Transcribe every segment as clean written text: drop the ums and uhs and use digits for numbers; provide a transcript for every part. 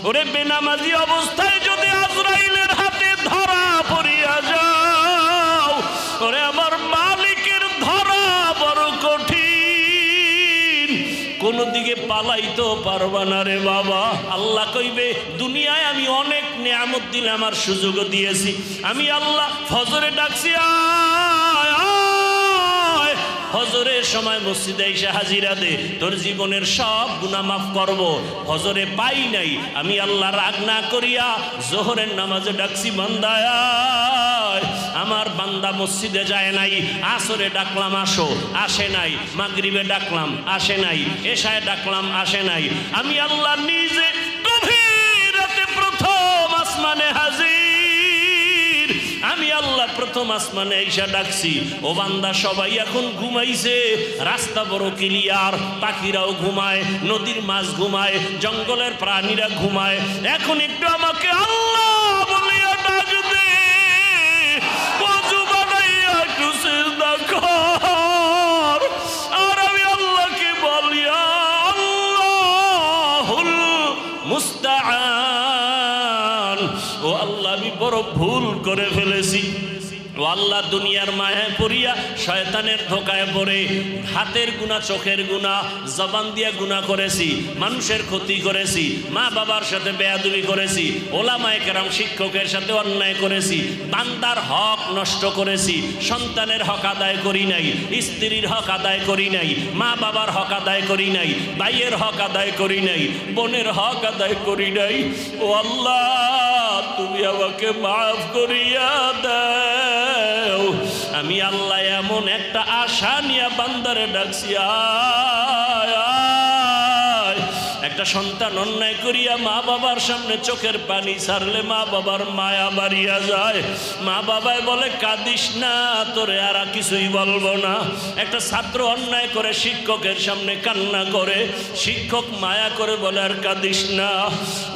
ওরে বেনামাজি অবস্থায় যদি আজরাইলের হাতে ধরা পড়িয়া যাও, ওরে আমার মালিকের ধরা বড় কঠিন, কোন দিকে পালাইতেও পারবা না রে বাবা। আল্লাহ কইবে দুনিয়ায় আমি অনেক নিয়ামত দিলে, আমার সুযোগও দিয়েছি, আমি আল্লাহ ফজরে ডাকছি ফজরের সময় মসজিদে এসে হাজিরা দে, তোর জীবনের সব গুনাহ মাফ করব। ফজরে পাই নাই, আমি আল্লাহ রাগ না করিয়া জোহরের নামাজে ডাকছি বান্দায়, আমার বান্দা মসজিদে যায় নাই, আসরে ডাকলাম আসো, আসে নাই, মাগরিবে ডাকলাম আসে নাই, এশায় ডাকলাম আসে নাই, আমি আল্লাহ নিজে গভীর রাতে প্রথম আসমানে হাজির, আমি আল্লাহ প্রথম আসমানে এসে ডাকছি। ও বান্দা সবাই এখন ঘুমাইছে, রাস্তা বড় ক্লিয়ার, পাখিরাও ঘুমায়, নদীর মাছ ঘুমায়, জঙ্গলের প্রাণীরা ঘুমায়, এখন একটু আমাকে আল্লাহ বলিয়া ডাক দে, ওযু বানাইয়া একটু সিজদা কর, আর আমি আল্লাহকে বলিয়া আল্লাহুল মুস্তাআন। ও আল্লাহ আমি বড় ভুল করে ফেলেছি, ও আল্লাহ দুনিয়ার মায়ায় পড়িয়া শয়তানের ধোকায় পড়ে হাতের গুনাহ, চোখের গুনাহ, জবান দিয়া গুনাহ করেছি, মানুষের ক্ষতি করেছি, মা বাবার সাথে বেয়াদবি করেছি, ওলামায়ে কেরাম শিক্ষকের সাথে অন্যায় করেছি, বান্দার হক নষ্ট করেছি, সন্তানের হক আদায় করি নাই, স্ত্রীর হক আদায় করি নাই, মা বাবার হক আদায় করি নাই, ভাইয়ের হক আদায় করি নাই, বোনের হক আদায় করি নাই। ও আল্লাহ তুমি আমাকে মাফ করিয়া দাও। আমি আল্লাহ এমন একটা আশা নিয়ে বান্দারে ডাকছি, একটা সন্তান অন্যায় করিয়া মা বাবার সামনে চোখের পানি ছাড়লে মা বাবার মায়া বাড়িয়া যায়, মা বাবাই বলে কাঁদিস না, তোরে আর কিছুই বলবো না। একটা ছাত্র অন্যায় করে শিক্ষকের সামনে কান্না করে, শিক্ষক মায়া করে বলে আর কাঁদিস না।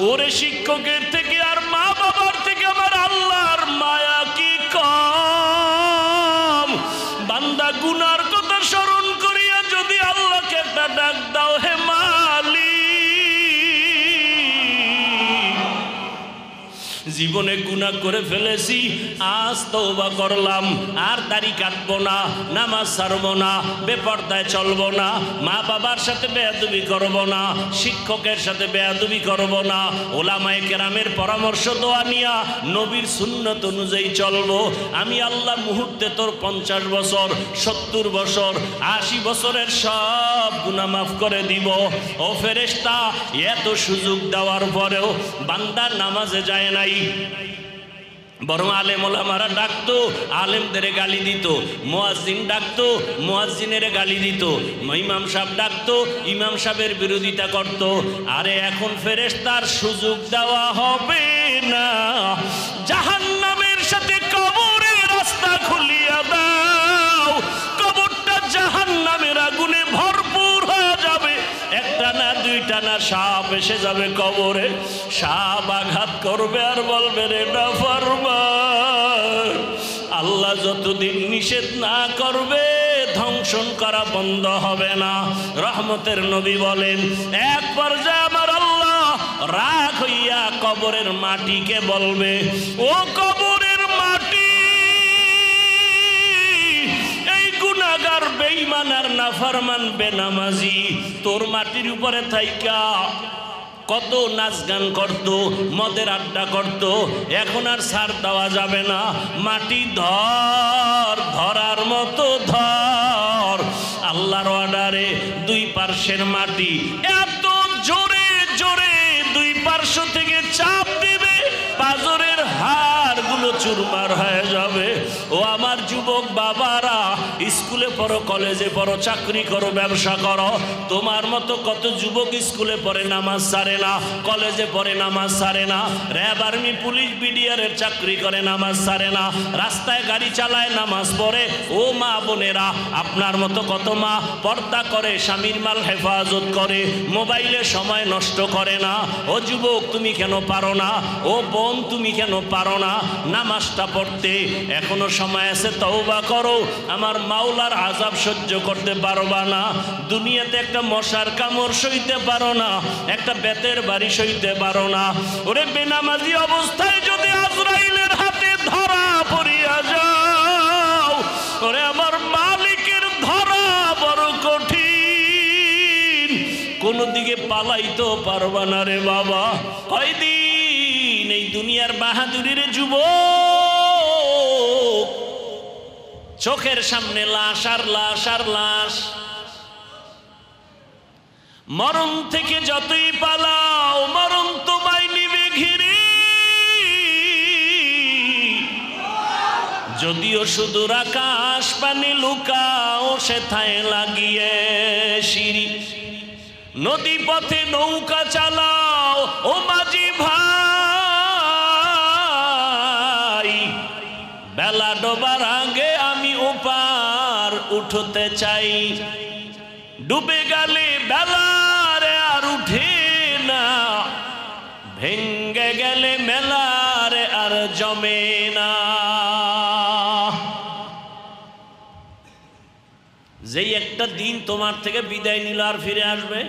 ওরে শিক্ষকের থেকে আর মা বাবার থেকে আমার আল্লাহর মায়া কি কম? বান্দা গুনার কথা স্মরণ করিয়া যদি আল্লাহকে একটা ডাক দাও, হে মালিক জীবনে গুনাহ করে ফেলেছি, আজ তওবা করলাম, আর দাড়ি কাটবো না, নামাজ ছাড়বো না, বেপরদায় চলবো না, মা বাবার সাথে বেয়াদবি করবো না, শিক্ষকের সাথে বেয়াদবি করবো না, ওলামায়ে কেরামের পরামর্শ দোয়া নিয়া নবীর সুন্নত অনুযায়ী চলবো। আমি আল্লাহ মুহূর্তে তোর 50 বছর, 70 বছর, 80 বছরের সব গুনাহ মাফ করে দিব। ও ফেরেশতা, এত সুযোগ দেওয়ার পরেও বান্দা নামাজে যায় নাই, বরং আলেম ওলামারা ডাকতো, আলেমদের গালি দিত, মুয়াজ্জিন ডাকতো, মুয়াজ্জিনের গালি দিত, ইমাম সাহেব ডাকতো, ইমাম সাহেবের বিরোধিতা করত। আরে এখন ফেরেশতার সুযোগ দেওয়া হবে না, জাহান্নামের সাথে কবরের রাস্তা খুলিয়া দাও, কবরটা জাহান্নামের আগুনে ভরপুর হয়ে যাবে, একটা না দুইটা না সাপ এসে যাবে কবরে, সাপ আঘাত করবে আর বলবে রে নাফরমান। আল্লাহ যতদিন নিষেধ না করবে ধ্বংসন করা বন্ধ হবে না। রহমতের নবী বলেন, এক পর্যায়ে আমার আল্লাহ রাগ হইয়া কবরের মাটিকে বলবে, ও কবরের মাটি, এই গুনাহগার বেঈমান আর নাফরমান বেনামাজি তোর মাটির উপরে থাইকা কত নাচ গান করতো, মদের আড্ডা করতো, এখন আর ছাড় দেওয়া যাবে না, মাটি ধর, ধরার মতো ধর। আল্লাহর অর্ডারে দুই পার্শ্বের মাটি এত জোরে জোরে দুই পার্শ্ব থেকে চাপ দিবে, পাজরের হাড়গুলো চুরমার হয়ে যাবে। ও আমার যুবক বাবারা, স্কুলে পড়ো, কলেজে পড়ো, চাকরি করো, ব্যবসা করো, তোমার মতো কত যুবক স্কুলে পড়ে নামাজ ছাড়ে না, কলেজে পড়ে নামাজ ছাড়ে না, র্যাব, আর্মি, পুলিশ, বিডিআরের চাকরি করে নামাজ ছাড়ে না, রাস্তায় গাড়ি চালায় নামাজ পড়ে। ও মা বোনেরা, আপনার মতো কত মা পর্দা করে, স্বামীর মাল হেফাজত করে, মোবাইলে সময় নষ্ট করে না। ও যুবক তুমি কেন পারো না? ও বোন তুমি কেন পারো না নামাজটা পড়তে? এখনো সময় আছে, তওবা করো। আমার মাওলার আযাব সহ্য করতে পারবা না। দুনিয়াতে একটা মশার কামড় সইতে পারো না, একটা বেতের বাড়ি সইতে পারো না। ওরে বেনামাজি অবস্থায় যদি আজরাইলের হাতে ধরা পড়িয়া যাও, ওরে আমার মালিকের ধরা বড় কঠিন, কোন দিকে পালাইতেও পারবা না রে বাবা। কয়দিন এই দুনিয়ার বাহাদুরির যুবক, চোখের সামনে লাশ আর লাশ আর লাশ। মরণ থেকে যতই পালাও, মরণ তোমায় নিবে ঘিরে। যদিও সুদূর আকাশ পানে লুকাও, সেথায় লাগিয়ে সিঁড়ি। নদী পথে নৌকা চালাও ও মাঝি ভাই, বেলা ডোবার আগে আমি ওপার উঠতে চাই। ডুবে গেলে বেলারে আর উঠে না, ভেঙ্গে গেলে মেলারে আর জমে না। যেই একটা দিন তোমার থেকে বিদায় নিল আর ফিরে আসবে?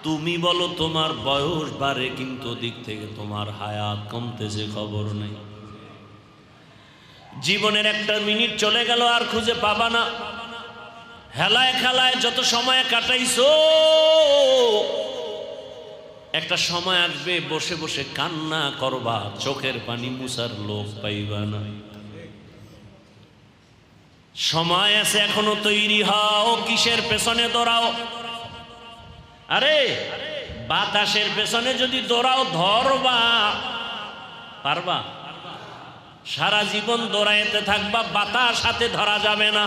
তুমি বলো তোমার বয়স বাড়ে, কিন্তু দিক থেকে তোমার হায়াত কমতেছে খবর নেই। জীবনের একটা মিনিট চলে গেল আর খুঁজে পাবা না। হেলায় খেলায় যত সময় কাটাইছো, একটা সময় আসবে বসে বসে কান্না করবা, চোখের পানি মুছার লোক পাইবা না। সময় আছে এখনো, তৈরি হও। কিসের পেছনে দৌড়াও? আরে বাতাসের পেছনে যদি দৌড়াও, ধরবা পারবা? সারা জীবন দৌড়াইতে থাকবা, বাতাস হাতে ধরা যাবে না।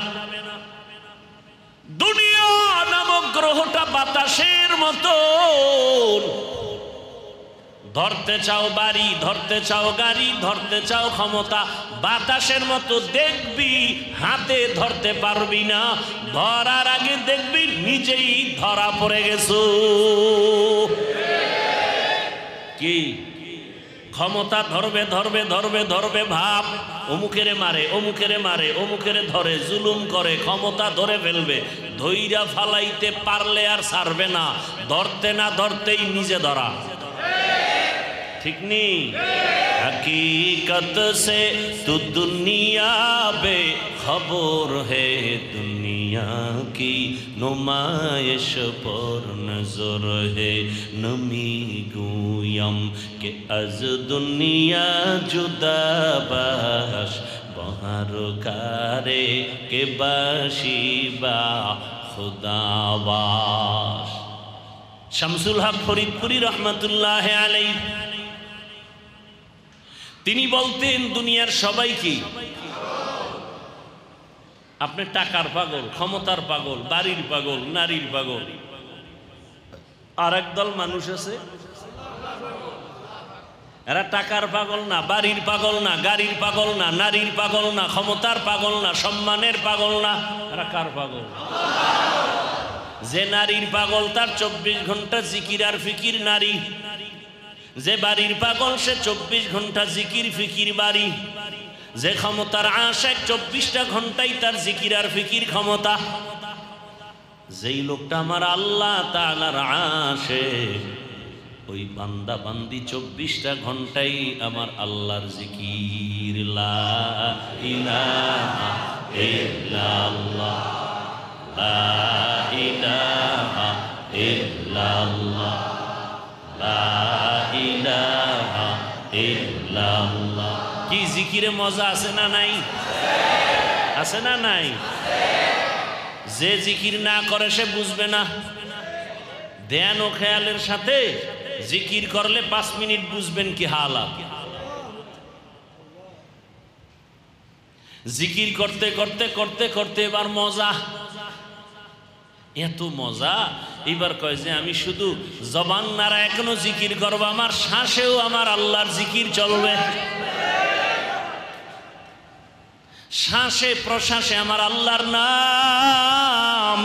দুনিয়া নামক গ্রহটা বাতাসের মতো। ধরতে চাও বাড়ি, ধরতে চাও গাড়ি, ধরতে চাও ক্ষমতা, বাতাসের মতো দেখবি, হাতে ধরতে পারবি না। ধরার আগে দেখবি নিজেই ধরা পড়ে গেছো। কি ক্ষমতা? ধরবে ধরবে ধরবে ধরবে ভাব, অমুকেরে মারে, অমুকেরে মারে, অমুকেরে ধরে, জুলুম করে, ক্ষমতা ধরে ফেলবে। ধৈর্য ফালাইতে পারলে আর ছাড়বে না, ধরতে না ধরতেই নিজে ধরা। ঠিক নি? हकीकत से तो दुनिया बेखबर है, दुनिया की नुमाइश पर नजर है। नमी गुयम के अज दुनिया जुदा बाश, बहार कारे के बाशिबा खुदाबाश। শামসুল হক ফরিদপুরি রহমতুল্লাহ আলাইহি তিনি বলতেন, দুনিয়ার সবাই কি? আপনি টাকার পাগল, ক্ষমতার পাগল, বাড়ির পাগল, নারীর পাগল। আর একদল মানুষ আছে, এরা টাকার পাগল না, বাড়ির পাগল না, গাড়ির পাগল না, নারীর পাগল না, ক্ষমতার পাগল না, সম্মানের পাগল না। এরা কার পাগল? যে নারীর পাগল তার 24 ঘন্টা জিকির আর ফিকির নারী। যে বাড়ির পাগল সে 24 ঘন্টা জিকির ফিকির বাড়ি। যে ক্ষমতার আশায় 24টা ঘন্টাই তার জিকির আর ফিকির ক্ষমতা। যেই লোকটা আমার আল্লাহ তাআলার আশিক, ওই বান্দা বান্দি 24টা ঘন্টাই আমার আল্লাহর জিকির। লা ইলাহা ইল্লাল্লাহ, লা ইলাহা ইল্লাল্লাহ, লা ইলাহা ইল্লাল্লাহ। কি জিকিরে মজা আছে না নাই? আছে না নাই? যে জিকির না করে সে বুঝবে না। ধ্যান ও খেয়ালের সাথে জিকির করলে 5 মিনিট বুঝবেন কি হালাত। জিকির করতে করতে করতে করতে এবার মজা, এত মজা। এবার কয় যে আমি শুধু জবান নাড়া এখনো জিকির করবো, আমার শ্বাসেও আমার আল্লাহর জিকির চলবে, শ্বাসে প্রশ্বাসে আমার আল্লাহর নাম।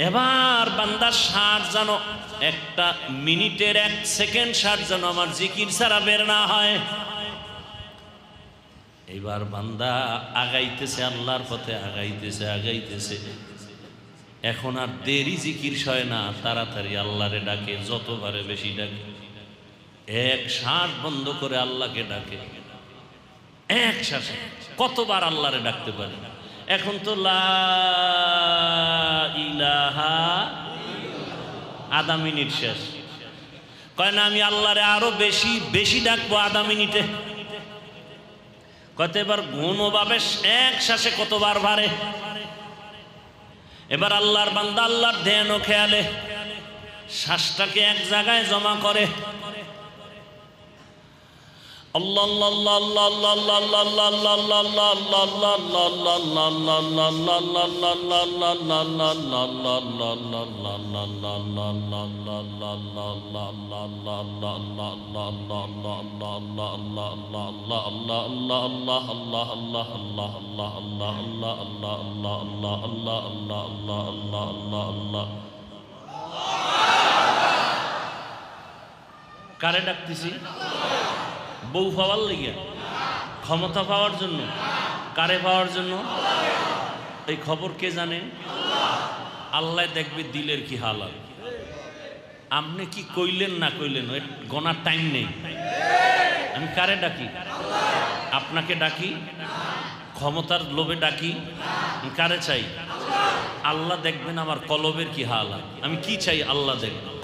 এবার বান্দার শ্বাস যেন একটা মিনিটের 1 সেকেন্ড শ্বাস যেন আমার জিকির ছাড়া বের না হয়। এইবার বান্দা আগাইতেছে, আল্লাহর পথে আগাইতেছে। এখন আর দেরি জিকির সয় না, তাড়াতাড়ি আল্লাহরে ডাকে, যতবারে বেশি ডাকে। এক শ্বাস বন্ধ করে আল্লাহকে ডাকে, এক শ্বাসে কতবার আল্লাহরে ডাকতে পারে। এখন তো লা ইলাহা, আধা মিনিট শেষ। কয় না আমি আল্লাহরে আরো বেশি বেশি ডাকবো আধা মিনিটে। কত এবার গুণভাবে এক শ্বাসে কতবার বাড়ে। এবার আল্লাহর বান্দা আল্লাহর ধ্যান ও খেয়ালে শ্বাসটাকে এক জায়গায় জমা করে। কারে ডাকতেছি? বউ পাওয়ার লেগে, ক্ষমতা পাওয়ার জন্য, কারে পাওয়ার জন্য? এই খবর কে জানে? আল্লাহ দেখবে দিলের কি হালাত। আপনি কি কইলেন না কইলেন গনার টাইম নেই। আমি কারে ডাকি? আপনাকে ডাকি? ক্ষমতার লোভে ডাকি? আমি কারে চাই? আল্লাহ দেখবেন আমার কলবের কি হালাত। আমি কি চাই আল্লাহ দেখবেন।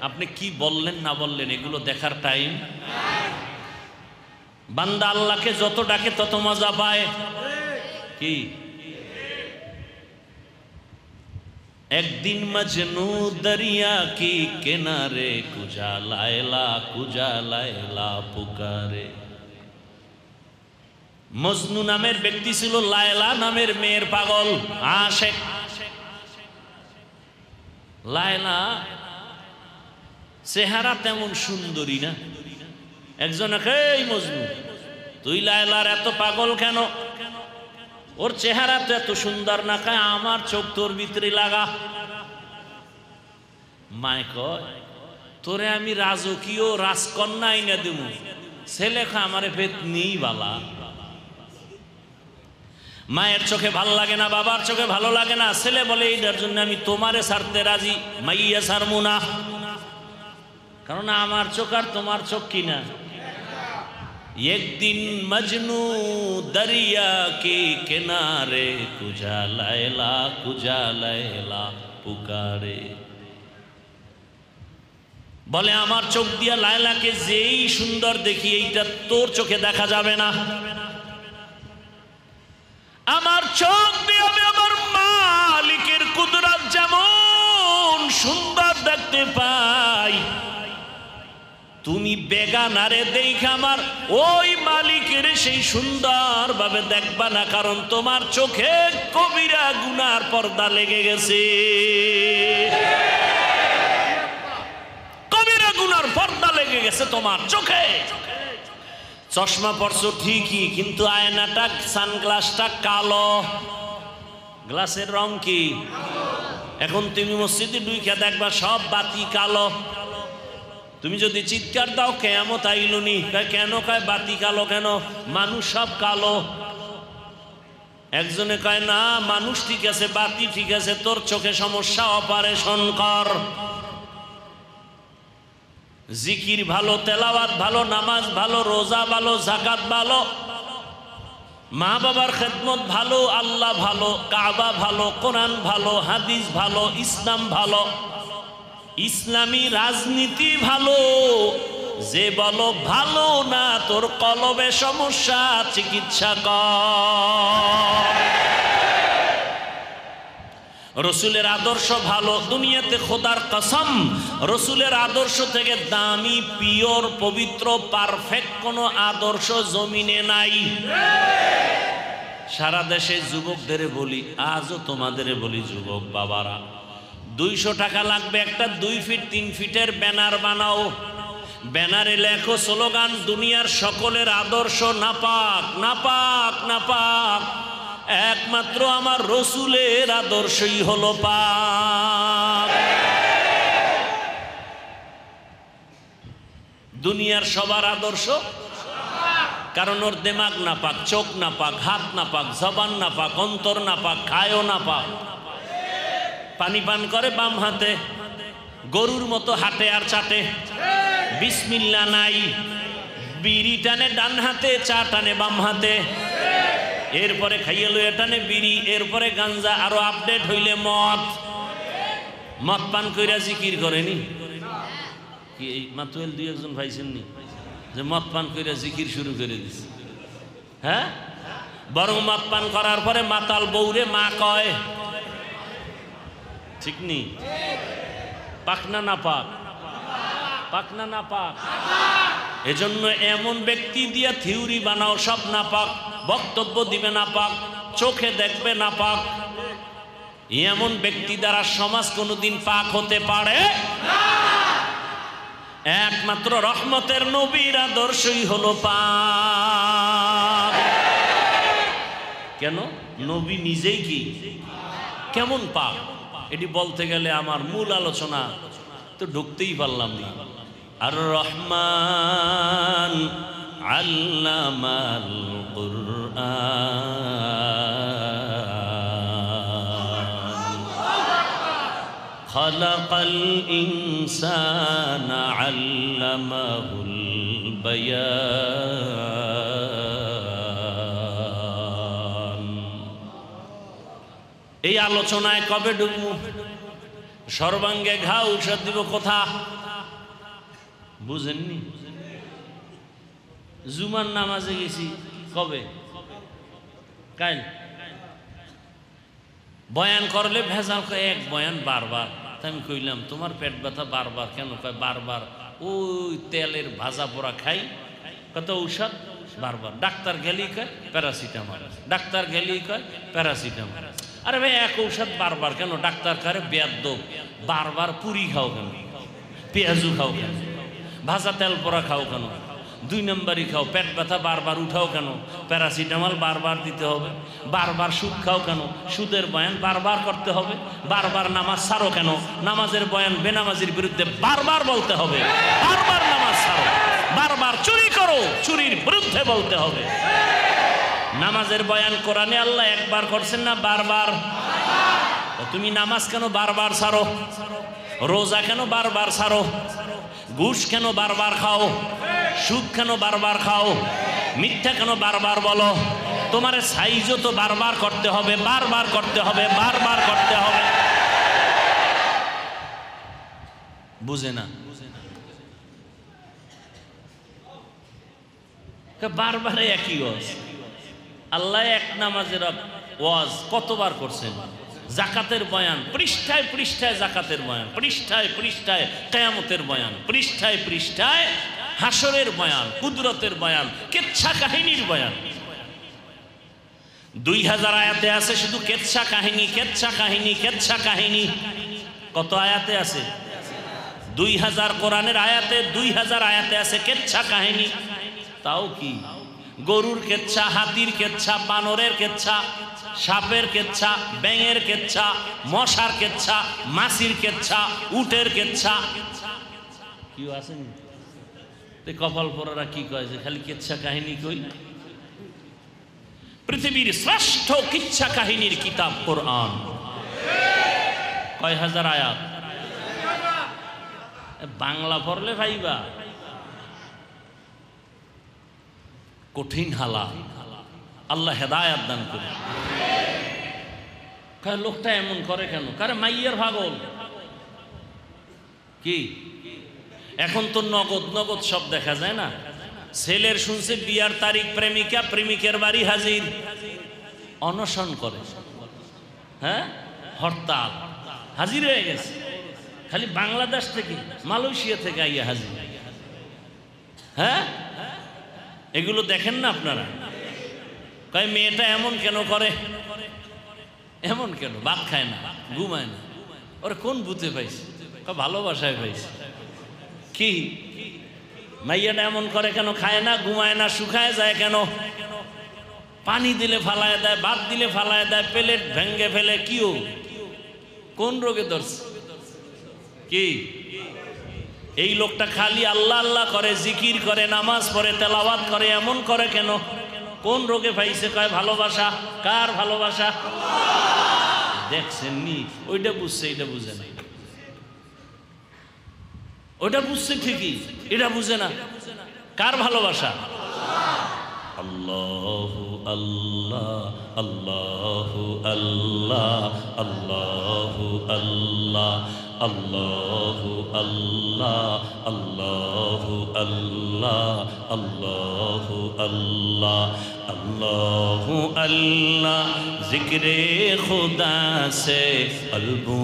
আপনি কি বললেন না বললেন এগুলো দেখার টাইম। বান্দা আল্লাহকে যত ডাকে তত মজা পায়। কি একদিন মজনু দরিয়া কি কিনারে কুজা লায়লা পুকারে। মজনু নামের ব্যক্তি ছিল লায়লা নামের মেয়ের পাগল আশেক। লায়লা চেহারা তেমন সুন্দরী না। একজন এই মজনু তুই লায়লার এত পাগল কেন? ওর চেহারা তো এত সুন্দর না। খায় আমার চোখ তোর ভিতরে লাগা। মায় কয় তোরে আমি রাজকীয় রাজকন্যা আইনা দেব, ছেলে খা আমারে ভেদ নেই বালা। মায়ের চোখে ভালো লাগে না, বাবার চোখে ভালো লাগে না। ছেলে বলে এইটার জন্য আমি তোমারে ছাড়তে রাজি, মাইয়া ছাড়মু না। কারণ আমার চোখ আর তোমার চোখ কিনা। একদিন মজনু দরিয়া কে কিনারে কুজা লায়লা পুকারে। বলে আমার চোখ দিয়া লায়লাকে যেই সুন্দর দেখি এইটা তোর চোখে দেখা যাবে না। আমার চোখ দিয়ে আমি আমার মালিকের কুদরত যেমন সুন্দর দেখতে পাই, তুমি বেগানারে দেখে আমার ওই মালিকের সেই সুন্দর ভাবে দেখবা না। কারণ তোমার চোখে কবিরা গুনার পর্দা লেগে গেছে। কবিরা গুনার পর্দা লেগে গেছে তোমার চোখে। চশমা পরছো ঠিকই, কিন্তু আয়নাটা সানগ্লাসটা কালো। গ্লাসের রং কি? এখন তুমি মসজিদে ঢুইকা দেখবা সব বাতি কালো। তুমি যদি চিৎকার দাও কিয়ামত আইলুনি, কেন? কয় বাতি কালো কেন? মানুষ সব কালো। একজনে কয় না মানুষ ঠিক আছে, বাতি ঠিক আছে, তোর চোখে সমস্যা, অপারেশন কর। জিকির ভালো, তেলাওয়াত ভালো, নামাজ ভালো, রোজা ভালো, যাকাত ভালো, মা বাবার খেদমত ভালো, আল্লাহ ভালো, কাবা ভালো, কোরআন ভালো, হাদিস ভালো, ইসলাম ভালো, ইসলামী রাজনীতি ভালো। যে বলো ভালো না, তোর কলবে সমস্যা, চিকিৎসা কর। রসুলের আদর্শ ভালো, দুনিয়াতে খোদার কসম রসুলের আদর্শ থেকে দামি, পিওর, পবিত্র, পারফেক্ট কোনো আদর্শ জমিনে নাই। সারা দেশে যুবকদের বলি, আজও তোমাদের বলি, যুবক বাবারা 200 টাকা লাগবে, একটা 2 ফিট 3 ফিটের ব্যানার বানাও। ব্যানারে লেখো স্লোগান, দুনিয়ার সকলের আদর্শ নাপাক নাপাক নাপাক, একমাত্র আমার রসুলের আদর্শই হলো পাক। দুনিয়ার সবার আদর্শ কারণ ওর দেমাগ না পাক, চোখ না পাক, হাত না পাক, জবান না পাক, অন্তর না পাক, খায়ও না পাক। পানি পান করে বাম হাতে, গরুর মতো হাঁটে আর চাটে, বিসমিল্লাহ নাই। বিড়ি টানে ডান হাতে, চা টানে বাম হাতে, এরপরে খাইয়ে লইয়া টানে বিড়ি, এরপরে গাঞ্জা, আরো আপডেট হইলে মদ। মদ পান কইরা জিকির করেনি কি? এই মাতুয়েল দুই একজন ভাইছেননি যে মদ পান কইরা জিকির শুরু করে দিছে? হ্যাঁ, বরং মদ পান করার পরে মাতাল বউরে মা কয়। ঠিক নি? পাকনা না পাক? পাকনা না পাক? এজন্য এমন ব্যক্তি দিয়া থিওরি বানাও সব না পাক, বক্তব্য দিবে না পাক, চোখে দেখবে না পাক। এমন ব্যক্তি দ্বারা সমাজ কোনোদিন পাক হতে পারে না। একমাত্র রহমতের নবীর আদর্শই হলো পাক। কেন? নবী নিজেই কি কেমন পাক, এটি বলতে গেলে আমার মূল আলোচনা তো ঢুকতেই পারলাম না। আর রহমান আল্লামাল কুরআন খালাকাল ইনসানা আল্লামাহুল বায়ান। এই আলোচনায় কবে ঢুকবো? সর্বাঙ্গে ঘা ঔষধ দিব কোথা? বুঝেননি? জুমার নামাজে গেছি কবে? কাল। বয়ান করলে ভেজাল কয় এক বয়ান বারবার। তাই আমি কইলাম তোমার পেট ব্যথা বারবার কেন? কয় বারবার ওই তেলের ভাজা পোড়া খাই, কত ঔষধ বারবার। ডাক্তার গেলেই কয় প্যারাসিটামল, ডাক্তার গেলেই কয় প্যারাসিটামল। আরে ভাই এক ঔষধ বারবার কেন? ডাক্তার কারে বেয়াদ্দপ, বারবার পুরি খাও কেন? পেঁয়াজু খাও কেন? ভাজা তেল পোড়া খাও কেন? দুই নম্বরই খাও। পেট ব্যথা বারবার উঠাও কেন? প্যারাসিটামল বারবার দিতে হবে। বারবার সুদ খাও কেন? সুদের বয়ান বারবার করতে হবে। বারবার নামাজ ছাড়ো কেন? নামাজের বয়ান বেনামাজির বিরুদ্ধে বারবার বলতে হবে। বারবার নামাজ ছাড়ো। বারবার চুরি করো, চুরির বিরুদ্ধে বলতে হবে। নামাজের বয়ান কোরআনে আল্লাহ একবার করছেন না বারবার? তুমি নামাজ কেন বারবার ছাড়ো? রোজা কেন বারবার ছাড়ো? ঘুষ কেন বারবার খাও? সুদ কেন বারবার খাও? মিথ্যা কেন বারবার বলো? তোমার সাইজও তো বারবার করতে হবে, বারবার করতে হবে, বারবার করতে হবে। বুঝে না? বারবার একই ওয়াজ। আল্লাহ এক নামাজের ওয়াজ কতবার করছেন? জাকাতের বয়ান পৃষ্ঠায় পৃষ্ঠায়, জাকাতের বয়ান পৃষ্ঠায় পৃষ্ঠায়, কিয়ামতের বয়ান পৃষ্ঠায় পৃষ্ঠায়, হাসরের বয়ান, কুদরতের বয়ান, কেচ্ছা কাহিনীর বয়ান। 2000 আয়াতে আছে শুধু কেচ্ছা কাহিনী, কেচ্ছা কাহিনী, কেচ্ছা কাহিনী। কত আয়াতে আছে? 2000 কোরআনের আয়াতে, 2000 আয়াতে আছে কেচ্ছা কাহিনী। তাও কি গরুর কেচ্ছা, হাতির কেচ্ছা, বানরের কেচ্ছা, সাপের কেচ্ছা, ব্যাঙের কেচ্ছা, মশার কেচ্ছা, মাছির কেচ্ছা, উটের কেচ্ছা। কি আছে? কপাল পরারা কি কয় যে খালি কেচ্ছা কাহিনী কই? পৃথিবীর শ্রেষ্ঠ কিচ্ছা কাহিনীর কিতাব কোরআন। কয় হাজার আয়াত? বাংলা পড়লে ভাইবা কঠিন হালা। আল্লাহ হেদায়াত দান করে। লোকটা এমন করে কেন? কারে মাইয়ার পাগল কি? এখন তো নগদ নগদ সব দেখা যায় না। ছেলের শুনছে বিয়ার তারিখ, প্রেমিকা প্রেমিকের বাড়ি হাজির, অনশন করে, হ্যাঁ হরতাল, হাজির হয়ে গেছে। খালি বাংলাদেশ থেকে, মালয়েশিয়া থেকে আইয়া হাজির। হ্যাঁ, এগুলো দেখেন না আপনারা? কয় মেয়েটা এমন কেন করে? এমন কেন? ভাত খায় না, ঘুমায় না। ওরে কোন ভূতে পাইছে? ভালোবাসায় পাইছে। কি মাইয়াটা এমন করে কেন? খায় না, ঘুমায় না, শুকায় যায় কেন? পানি দিলে ফালায় দেয়, ভাত দিলে ফালায় দেয়, প্লেট ভেঙ্গে ফেলে। কিও কোন রোগে ধরছে? কি এই লোকটা খালি আল্লাহ আল্লাহ করে, জিকির করে, নামাজ পড়ে, তেলাওয়াত করে, এমন করে কেন? কোন রোগে পাইছে? কয় ভালোবাসা। কার ভালোবাসা? দেখছেন নি? ওইটা বুঝছে, এটা বুঝে না। ওইটা বুঝছে ঠিকই, এটা বুঝে না। কার ভালোবাসা? আল্লাহু আল্লাহ, আল্লাহু আল্লাহ, আল্লাহু আল্লাহ, আল্লাহু আল্লাহ, আল্লাহু আল্লাহ, আল্লাহু আল্লাহ, আল্লাহু আল্লাহ। জিক্রে খুদা সে কলবু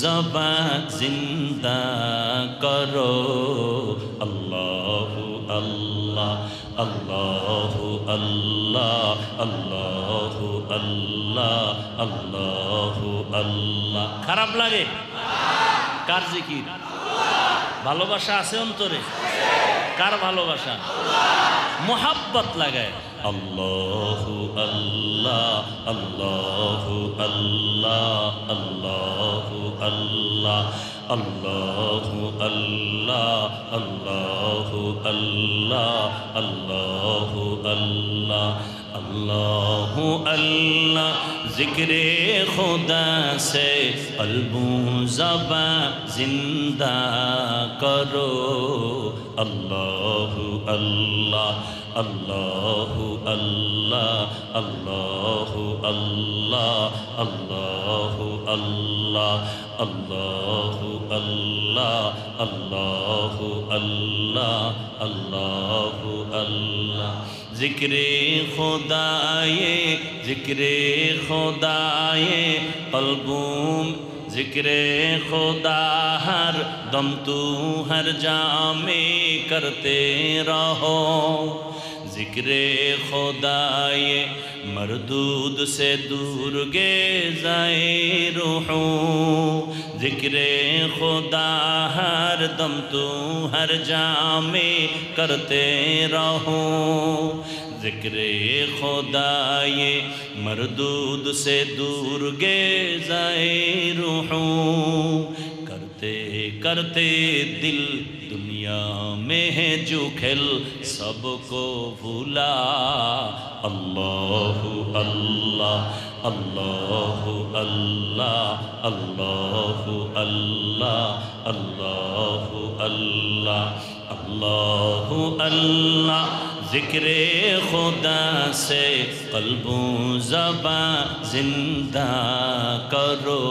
জবান জিন্দা করো। আল্লাহু আল্লাহ, আল্লাহু আল্লাহ, আল্লাহু আল্লাহ, আল্লাহু আল্লাহ। খারাপ লাগে? কার জিকির? ভালোবাসা আছে অন্তরে? কার ভালোবাসা? মোহাব্বত লাগায়। আল্লাহু আল্লাহ, আল্লাহু আল্লাহ, আল্লাহু আল্লাহ, আল্লাহু আল্লাহ, আল্লাহু আল্লাহ, আল্লাহু আল্লাহ, আল্লাহু আল্লাহ। জিক্রে খুদা সে কলবু জবান জিন্দা করো। আল্লাহু আল্লাহ, আল্লাহু আল্লাহ, আল্লাহু আল্লাহ, আল্লাহু আল্লাহ, আল্লাহু আল্লাহ, আল্লাহু আল্লাহ, আল্লাহু আল্লাহ। জিক্রে খুদায়ে, জিক্রে খুদায়ে কলবুম, जिक्रे खुदा हर दम तू हर जामे करते रहो। जिक्रे खुदाए मरदूद से दूर गे जाए रूहू। जिक्रे खुदा हर दम तू हर जामे करते रहो। जिक्रे खुदाए मरदूद से दूर गे जाए रूहू। करते करते दिल दुनिया में है जो खेल सबको भूला। अल्लाहु अल्लाह, अल्लाहु अल्लाह, अल्लाहु अल्लाह, अल्लाहु अल्लाह, अल्लाहु अल्लाह। जिक्रे खुदा से कल्बो ज़बां जिंदा करो।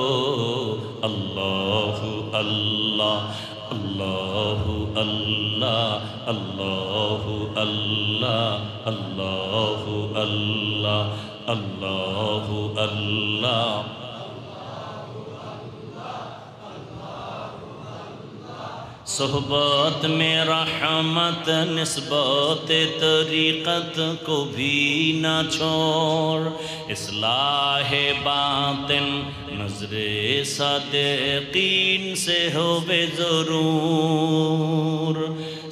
अल्लाहु अल्लाह, अल्लाहु अल्लाह, अल्लाहु अल्लाह, अल्लाहु अल्लाह, अल्लाहु अल्लाह। सोहबत में रहमत निस्बत तरीक़त को भी न छोड़। इस्लाह बातिन नज़रे सादिक़ीन से हो ज़रूर।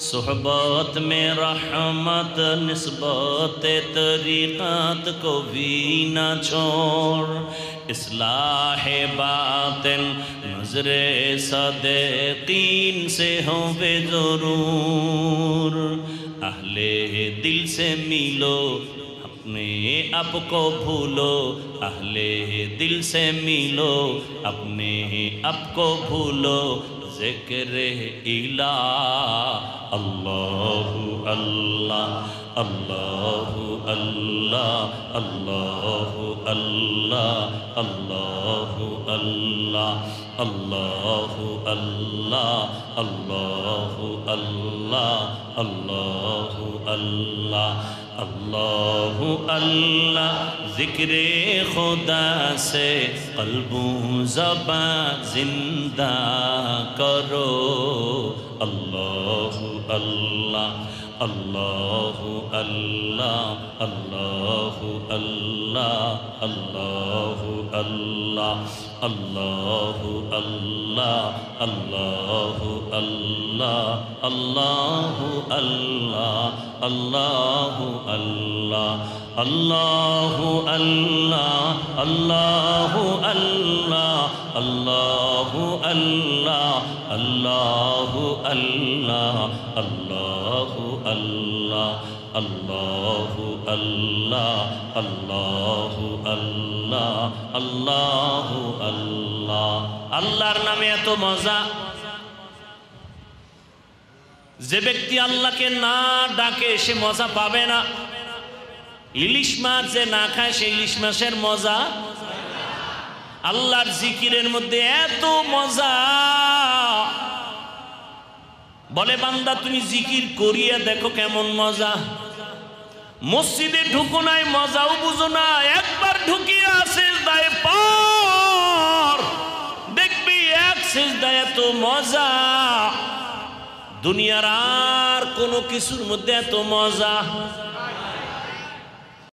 सोहबत में रहमत निस्बत तरीक़त को भी न छोड़। इस्लाह बातिन नज़रे सादिक़ीन से हो ज़रूर। अहले दिल से मिलो अपने आप को भूलो। अहले दिल से मिलो अपने आप को भूलो। ज़िक्र इलाह अल्लाहु अल्लाह, अल्लाहु अल्लाह, अल्लाहु अल्लाह, अल्लाहु अल्लाह, अल्लाहु अल्लाह, अल्लाहु अल्लाह, अल्लाहु अल्लाह, अल्लाहु अल्लाह। ज़िक्रे खुदा से क़ल्बो ज़बां जिंदा करो। अल्लाहु अल्लाह, अल्लाहु अल्लाह, अल्लाहु अल्लाह, अल्लाहु अल्लाह, अल्लाहु अल्लाह, अल्लाहु अल्लाह, अल्लाहु अल्लाह, अल्लाहु अल्लाह, अल्लाहु अल्लाह, अल्लाहु अल्लाह, আল্লাহু আল্লাহ আল্লাহু আল্লাহ আল্লাহু আল্লাহ আল্লাহু আল্লাহ আল্লাহু আল্লাহ আল্লাহু আল্লাহ। আল্লাহর নামে এত মজা, যে ব্যক্তি আল্লাহকে না ডাকে সে মজা পাবে না। ইলিশ মাছ যে না খায় সে ইলিশ মাছের মজা। আল্লাহর জিকিরের মধ্যে এত মজা, বলে বান্দা তুমি জিকির করিয়া দেখো কেমন মজা। মসজিদে ঢুকো নাই, মজাও বুঝো না, একবার ঢুকিয়া সিজদায় পড়, দেখবি এক সিজদায় এত মজা, দুনিয়ার আর কোনো কিছুর মধ্যে এত মজা